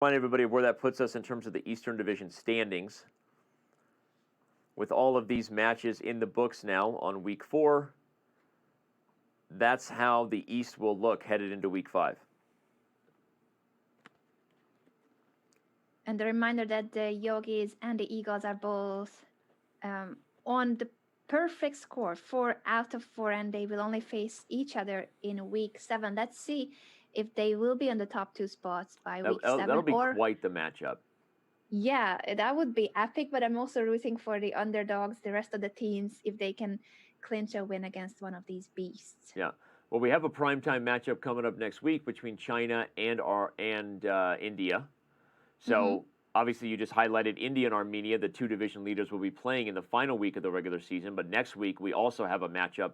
Remind everybody of where that puts us in terms of the Eastern Division standings. With all of these matches in the books now on week 4, that's how the East will look headed into week 5. And the reminder that the Yogis and the Eagles are both on the perfect score, 4 out of 4, and they will only face each other in week 7. Let's see if they will be on the top 2 spots by week 7. That'll be quite the matchup. Yeah, that would be epic, but I'm also rooting for the underdogs, the rest of the teams, if they can clinch a win against one of these beasts. Yeah. Well, we have a primetime matchup coming up next week between China and India. So obviously you just highlighted India and Armenia, the 2 division leaders, will be playing in the final week of the regular season. But next week we also have a matchup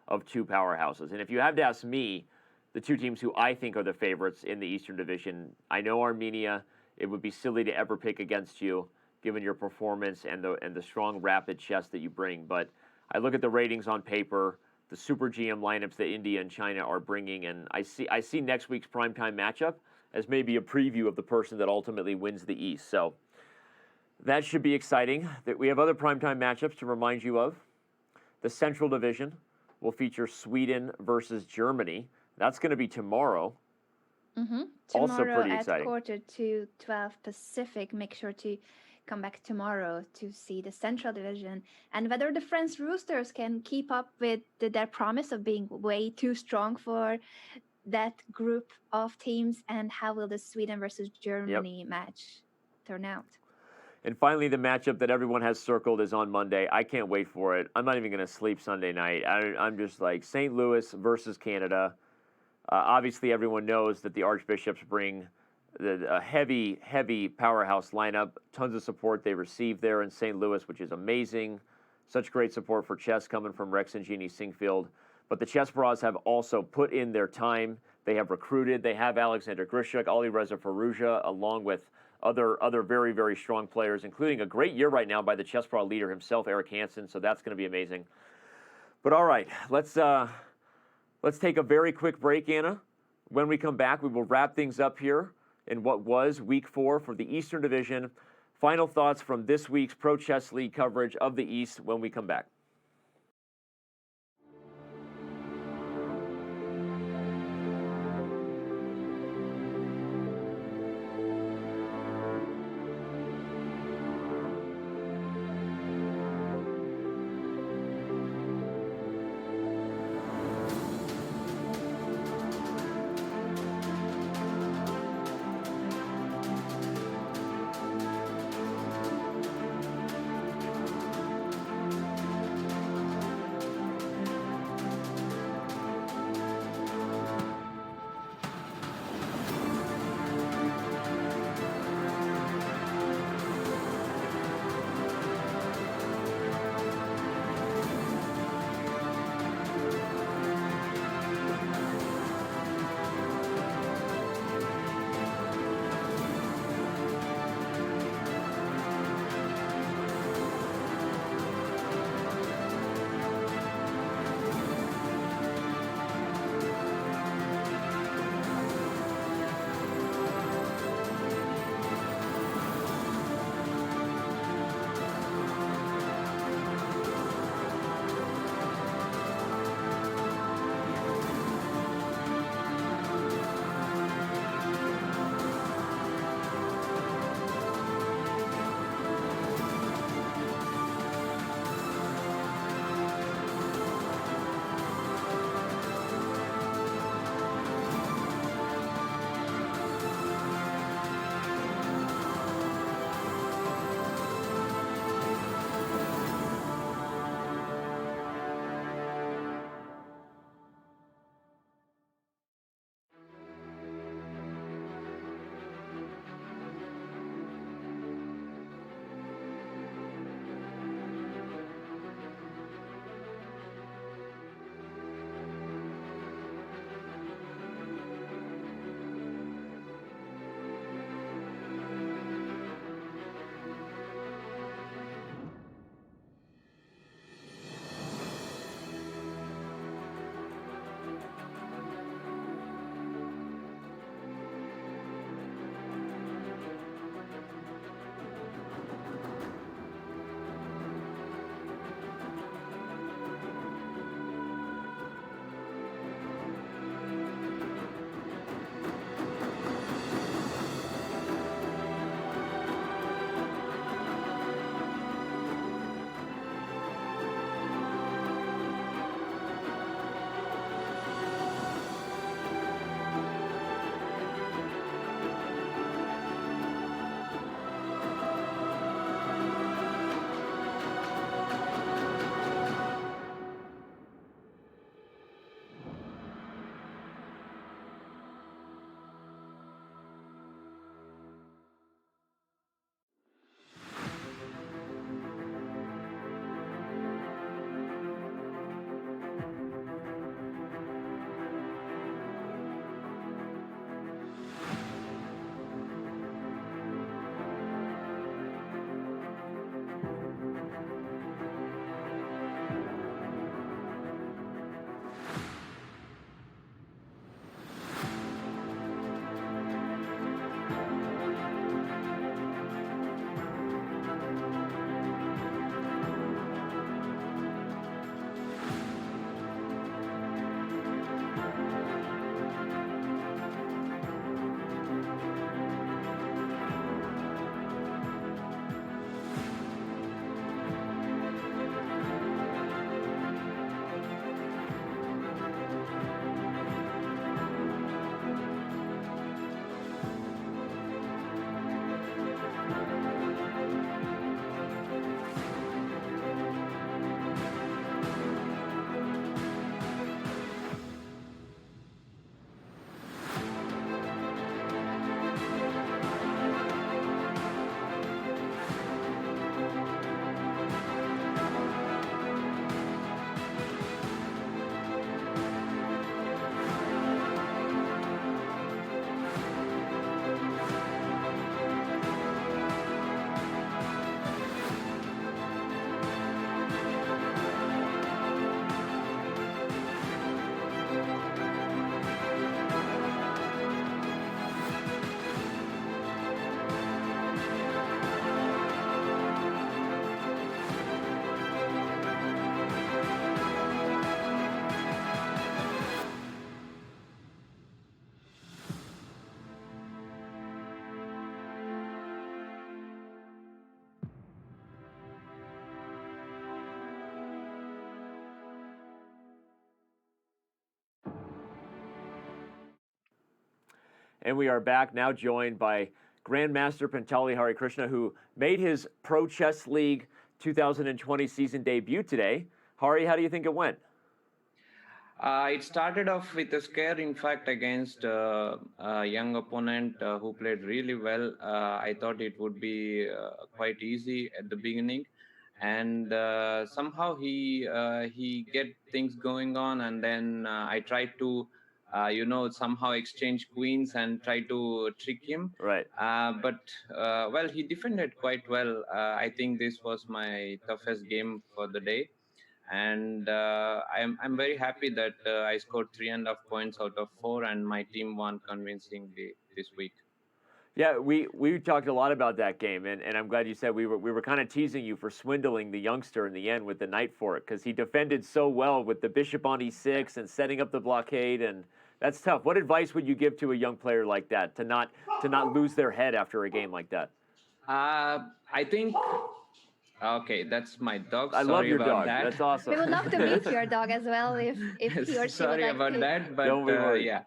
of 2 powerhouses. And if you have to ask me, the 2 teams who I think are the favorites in the Eastern Division, I know Armenia. It would be silly to ever pick against you, given your performance and the strong rapid chess that you bring. But I look at the ratings on paper, the Super GM lineups that India and China are bringing, and I see next week's primetime matchup as maybe a preview of the person that ultimately wins the East. So that should be exciting. That we have other primetime matchups to remind you of. The Central Division will feature Sweden versus Germany. That's going to be tomorrow. Also pretty exciting. Tomorrow at 11:45 Pacific. Make sure to come back tomorrow to see the Central Division and whether the French Roosters can keep up with their promise of being way too strong for that group of teams, and how will the Sweden versus Germany match turn out. And finally, the matchup that everyone has circled is on Monday. I can't wait for it. I'm not even going to sleep Sunday night. I'm just like St. Louis versus Canada. Obviously, everyone knows that the Archbishops bring a heavy, heavy powerhouse lineup. Tons of support they receive there in St. Louis, which is amazing. Such great support for chess coming from Rex and Jeannie Singfield. But the Chess Bras have also put in their time. They have recruited. They have Alexander Grishuk, Ali Reza Faruja, along with other very, very strong players, including a great year right now by the Chess Bra leader himself, Eric Hansen. So that's going to be amazing. But all right, let's take a very quick break, Anna. When we come back, we will wrap things up here in what was week 4 for the Eastern Division. Final thoughts from this week's Pro Chess League coverage of the East when we come back. And we are back now, joined by Grandmaster Pantali Harikrishna, who made his Pro Chess League 2020 season debut today. Hari, how do you think it went? It started off with a scare, in fact, against a young opponent who played really well. I thought it would be quite easy at the beginning, and somehow he get things going on, and then I tried to, somehow exchange queens and try to trick him. Right. But well, he defended quite well. I think this was my toughest game for the day, and I'm very happy that I scored 3.5 points out of 4, and my team won convincingly this week. Yeah, we talked a lot about that game, and I'm glad you said we were kind of teasing you for swindling the youngster in the end with the knight fork, because he defended so well with the bishop on e6 and setting up the blockade, and that's tough. What advice would you give to a young player like that to not lose their head after a game like that? I think. Okay, that's my dog. I love your about dog. that. That's awesome. We would love to meet your dog as well if he or she would Sorry like about to. that, but Don't be worried. yeah.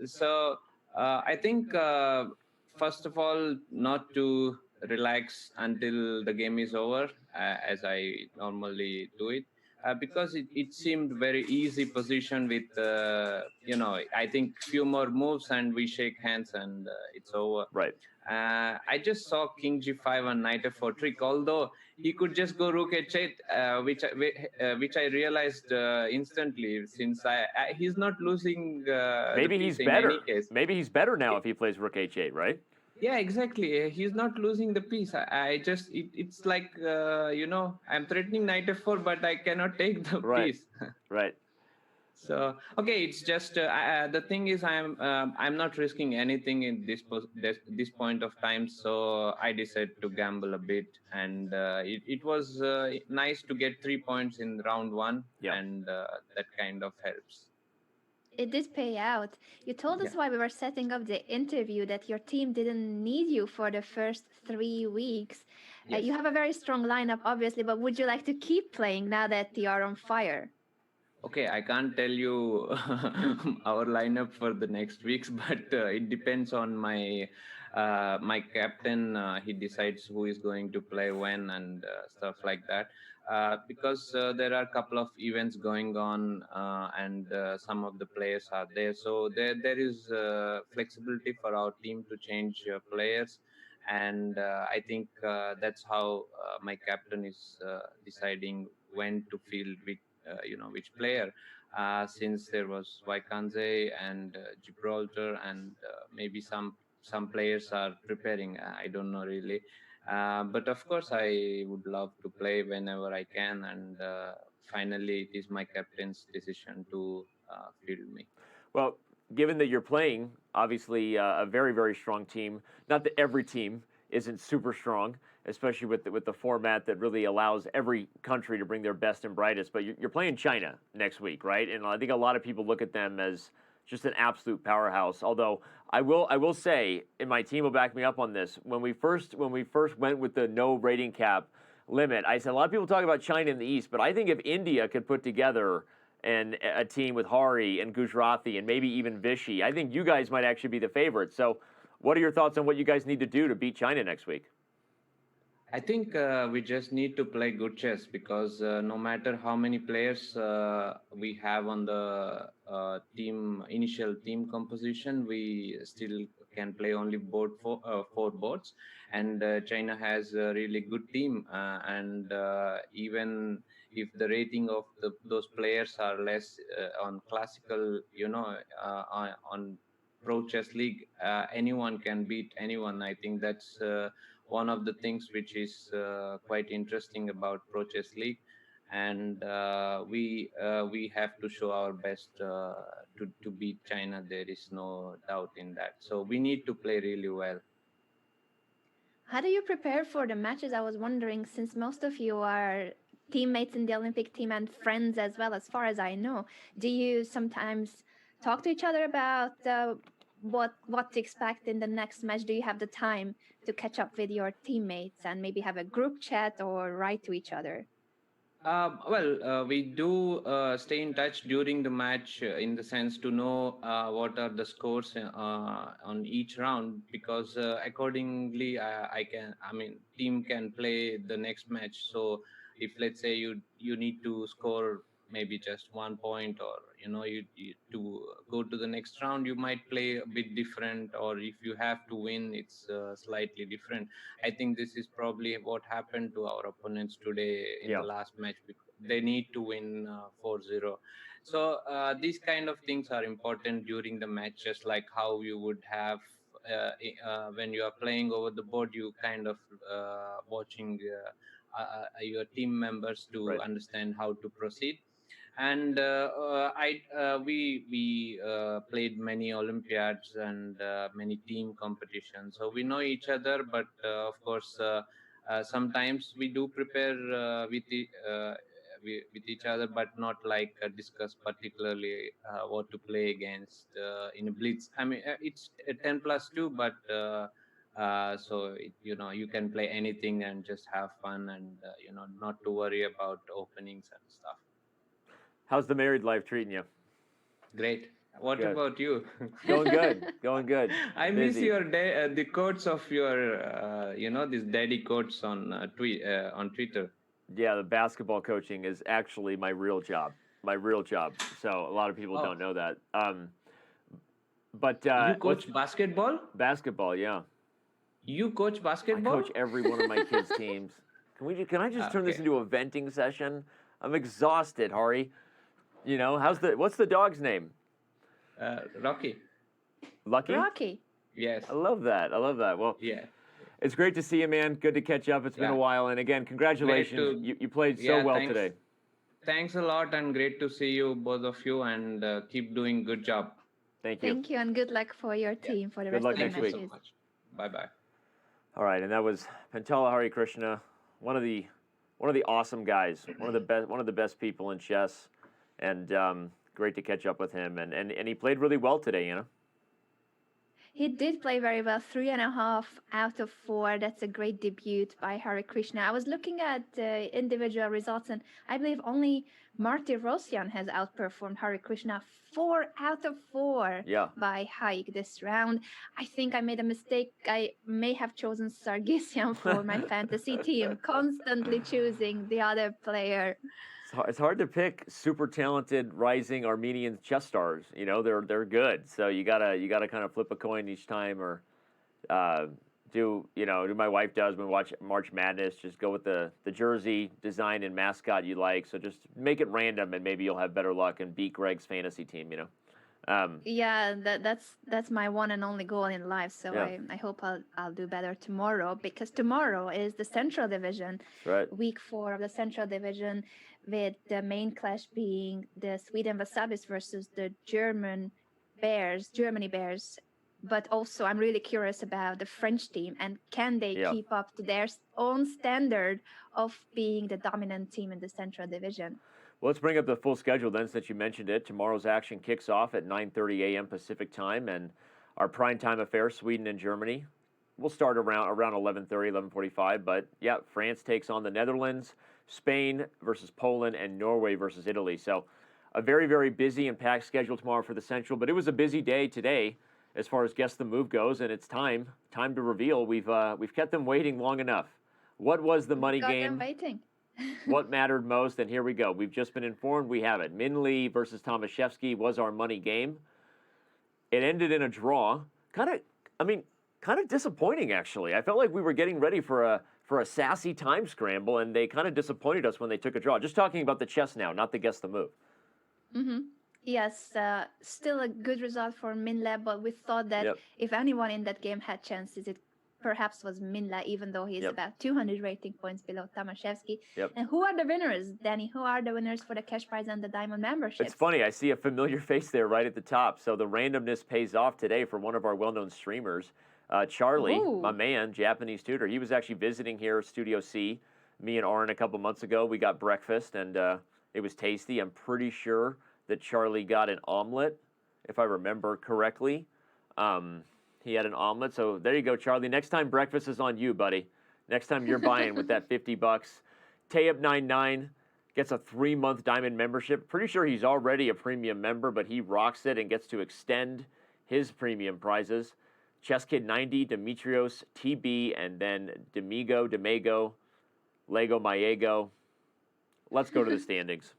So I think first of all, not to relax until the game is over, as I normally do it, because it seemed very easy position with I think few more moves and we shake hands and it's over. Right. I just saw King G5 and Knight F4 trick, although he could just go Rook H8, which I realized instantly, since he's not losing. Maybe the he's piece better. In any case. Maybe he's better now if he plays Rook H8, right? Yeah, exactly. He's not losing the piece. I just it's like I'm threatening Knight F4, but I cannot take the piece. Right. So okay, it's just the thing is I'm not risking anything in this point of time, so I decided to gamble a bit, and it was nice to get 3 points in round 1, and that kind of helps. It did pay out. You told us while we were setting up the interview that your team didn't need you for the first 3 weeks. Yes. You have a very strong lineup, obviously, but would you like to keep playing now that you are on fire? Okay, I can't tell you our lineup for the next weeks, but it depends on my captain. He decides who is going to play when and stuff like that. Because there are a couple of events going on, and some of the players are there, so there is flexibility for our team to change players, and I think that's how my captain is deciding when to field which player, since there was Vaikanze and Gibraltar, and maybe some players are preparing. I don't know really, but of course I would love to play whenever I can, and finally it is my captain's decision to field me. Well, given that you're playing, obviously a very, very strong team. Not that every team isn't super strong, especially with the format that really allows every country to bring their best and brightest. But you're playing China next week, right? And I think a lot of people look at them as just an absolute powerhouse. Although I will say, and my team will back me up on this, when we first went with the no rating cap limit, I said a lot of people talk about China in the East, but I think if India could put together a team with Hari and Gujarati and maybe even Vichy, I think you guys might actually be the favorites. So what are your thoughts on what you guys need to do to beat China next week? I think we just need to play good chess, because no matter how many players we have on the initial team composition, we still can play only four boards. And China has a really good team, and even if the rating of those players are less on classical, on Pro Chess League, anyone can beat anyone. I think that's one of the things which is quite interesting about Pro Chess League, and we have to show our best to beat China. There is no doubt in that. So we need to play really well. How do you prepare for the matches? I was wondering, since most of you are teammates in the Olympic team and friends as well, as far as I know, do you sometimes talk to each other about what to expect in the next match? Do you have the time to catch up with your teammates and maybe have a group chat or write to each other? We do stay in touch during the match in the sense to know what are the scores on each round, because accordingly team can play the next match. So if, let's say, you need to score maybe just 1 point, or you to go to the next round, you might play a bit different, or if you have to win, it's slightly different. I think this is probably what happened to our opponents today in the Yeah. last match, because they need to win 4-0. So these kind of things are important during the match, just like how you would have when you are playing over the board, you kind of watching your team members to Right. understand how to proceed. And I we played many Olympiads and many team competitions, so we know each other. But of course, sometimes we do prepare with each other, but not like discuss particularly what to play against in a blitz. I mean, it's a 10+2, but you can play anything and just have fun, and not to worry about openings and stuff. How's the married life treating you? Great. What Good. about you? Going good. Going good. I miss Busy. your the quotes of your these daddy quotes on on Twitter. Yeah, the basketball coaching is actually my real job. My real job. So a lot of people Oh, don't know that. But you what's coach basketball? basketball? Yeah, You coach I basketball? coach every one of my kids' teams. Can I just turn this Okay. into a venting session? I'm exhausted, Hari. What's the dog's name? Rocky. Lucky? Rocky. Yes. I love that. I love that. Well, Yeah. it's great to see you, man. Good to catch up. It's been a Yeah. while. And again, Great congratulations. to. You played so Yeah. well Thanks. today. Thanks a lot, and great to see you, both of you, and keep doing good job. Thank you. Thank you, and good luck for your Yeah. team for the Good rest luck of the next Thank you week. so matches. much. Bye bye. All right, and that was Pentala Hari Krishna, one of the awesome guys, one of the best people in chess, and great to catch up with him. And he played really well today, you know. He did play very well, 3.5 out of 4. That's a great debut by Hari Krishna. I was looking at individual results, and I believe only Marty Rosyan has outperformed Hari Krishna 4 out of 4 Yeah. by Haik this round. I think I made a mistake. I may have chosen Sargsyan for my fantasy team, constantly choosing the other player. It's hard to pick super talented rising Armenian chess stars. You know, they're good. So you gotta kind of flip a coin each time, or do my wife does when we watch March Madness. Just go with the jersey design and mascot you like. So just make it random, and maybe you'll have better luck and beat Greg's fantasy team. You know. Yeah, that's my one and only goal in life. So Yeah. I hope I'll do better tomorrow, because tomorrow is the Central Division, That's right. week 4 of the Central Division, with the main clash being the Sweden Wasabis versus the Germany Bears. But also, I'm really curious about the French team, and can they Yeah. keep up to their own standard of being the dominant team in the Central Division? Well, let's bring up the full schedule then, since you mentioned it. Tomorrow's action kicks off at 9:30 a.m. Pacific time, and our primetime affair, Sweden and Germany, will start around 11:30, 11:45. But yeah, France takes on the Netherlands, Spain versus Poland, and Norway versus Italy. So a very, very busy and packed schedule tomorrow for the Central. But it was a busy day today as far as Guess the Move goes, and it's time to reveal. We've kept them waiting long enough. What was the money Got game? them waiting. What mattered most? And here we go. We've just been informed. We have it. Min Lee versus Tomaszewski was our money game. It ended in a draw. Kind of disappointing, actually. I felt like we were getting ready for a sassy time scramble, and they kind of disappointed us when they took a draw. Just talking about the chess now, not the Guess the Move. Mm-hmm. Yes, still a good result for Minle, but we thought that Yep. if anyone in that game had chances, it perhaps was Minle, even though he's Yep. about 200 rating points below Tomaszewski. Yep. And who are the winners, Danny? Who are the winners for the cash prize and the diamond membership? It's funny. I see a familiar face there right at the top. So the randomness pays off today for one of our well-known streamers, Charlie, Ooh. my man, Japanese tutor. He was actually visiting here at Studio C. Me and Aaron a couple months ago. We got breakfast, and it was tasty. I'm pretty sure that Charlie got an omelet, if I remember correctly. He had an omelet. So there you go, Charlie. Next time breakfast is on you, buddy. Next time you're buying with that $50. Tayeb99, gets a 3-month Diamond membership. Pretty sure he's already a premium member, but he rocks it and gets to extend his premium prizes. Chess Kid 90, Demetrios, TB, and then Demago, Lego Maego. Let's go to the standings.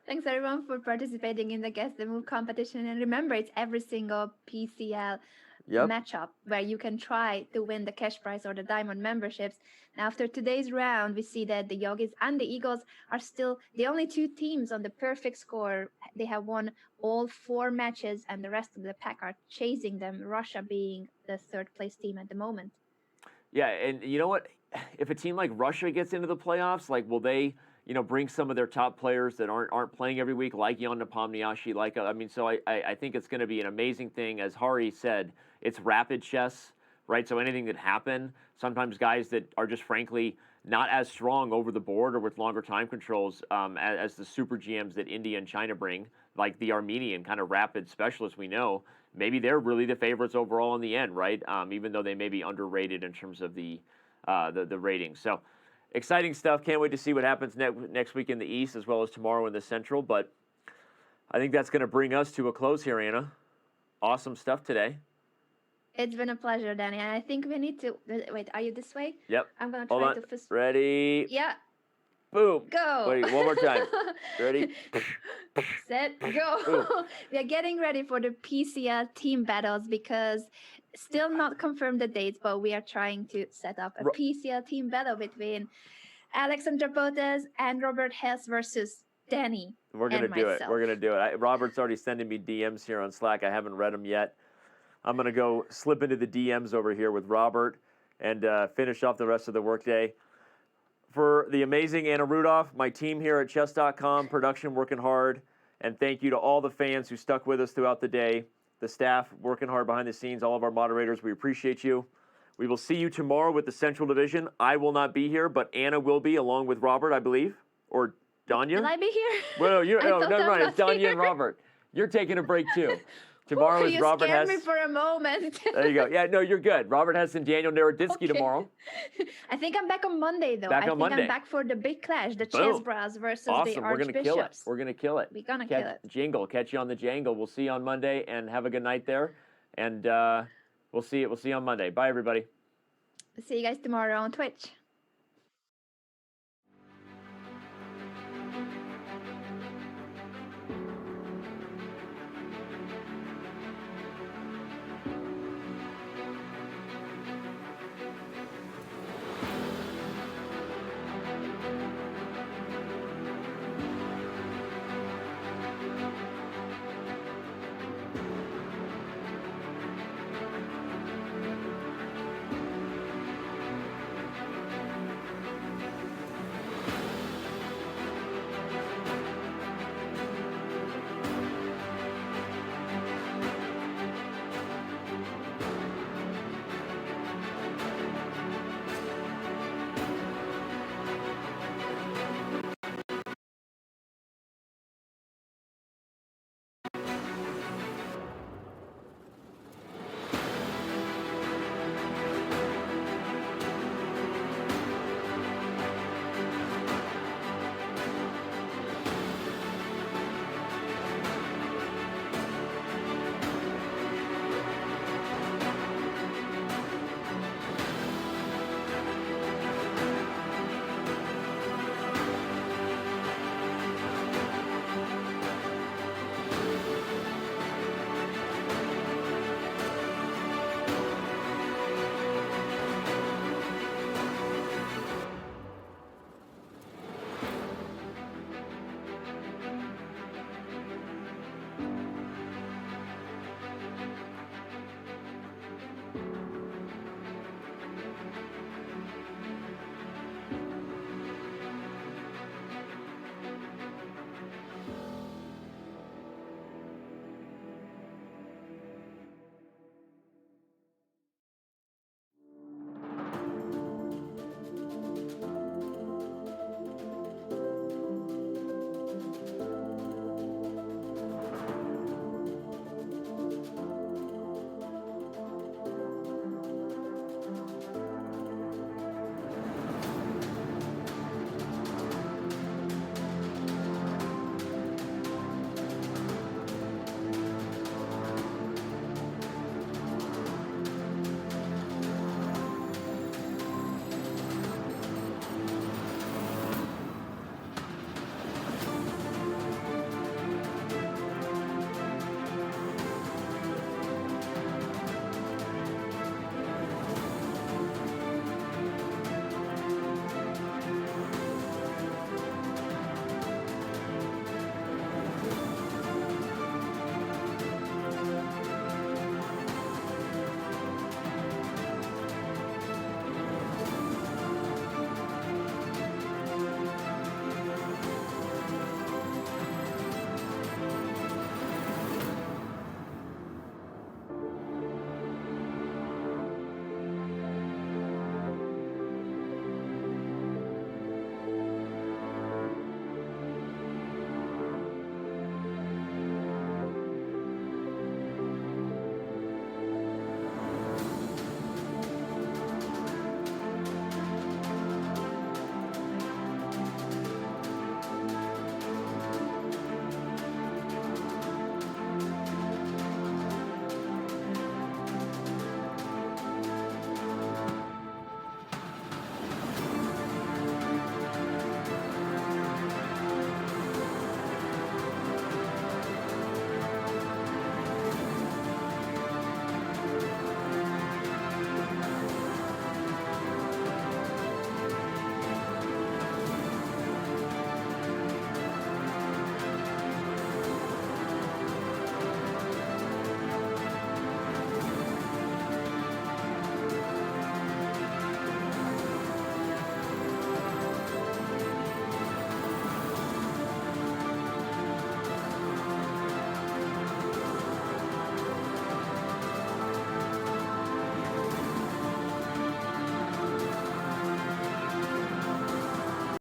Thanks everyone for participating in the Guess the Move competition. And remember, it's every single PCL matchup where you can try to win the cash prize or the diamond memberships. Now, after today's round, we see that the Yogis and the Eagles are still the only two teams on the perfect score. They have won all 4 matches, and the rest of the pack are chasing them, Russia being the 3rd place team at the moment. Yeah, and you know what? If a team like Russia gets into the playoffs, like, will they, bring some of their top players that aren't playing every week, like Jan Nepomniachtchi, so I think it's going to be an amazing thing. As Hari said, it's rapid chess, right? So anything that happen, sometimes guys that are just frankly not as strong over the board or with longer time controls as the super GMs that India and China bring, like the Armenian kind of rapid specialists we know, maybe they're really the favorites overall in the end, right? Even though they may be underrated in terms of the ratings. So exciting stuff. Can't wait to see what happens next week in the East as well as tomorrow in the Central. But I think that's going to bring us to a close here, Anna. Awesome stuff today. It's been a pleasure, Danny. And I think we need to wait. Are you this way? Yep. I'm gonna Hold try on. to first. Ready? Yeah. Boom. Go. Wait, one more time. Ready? Set. Go. We are getting ready for the PCL team battles because still not confirmed the dates, but we are trying to set up a PCL team battle between Alexandra Potes and Robert Hess versus Danny. We're gonna do it. We're gonna do it. Robert's already sending me DMs here on Slack. I haven't read them yet. I'm going to go slip into the DMs over here with Robert and finish off the rest of the workday. For the amazing Anna Rudolph, my team here at chess.com, production working hard, and thank you to all the fans who stuck with us throughout the day, the staff working hard behind the scenes, all of our moderators, we appreciate you. We will see you tomorrow with the Central Division. I will not be here, but Anna will be along with Robert, I believe, or Danya. Will I be here? Well, no, never mind. It's Danya and Robert. You're taking a break too. Tomorrow is Robert Hess. You scared me for a moment. There you go. Yeah, no, you're good. Robert Hess and Daniel Naroditsky tomorrow. I think I'm back on Monday, though. Back on Monday. I'm back for the big clash, the Chess Bras versus the Archbishops. We're going to kill it. We're going to kill it. We're going to kill it. Jingle. Catch you on the jangle. We'll see you on Monday, and have a good night there. And we'll see you on Monday. Bye, everybody. See you guys tomorrow on Twitch.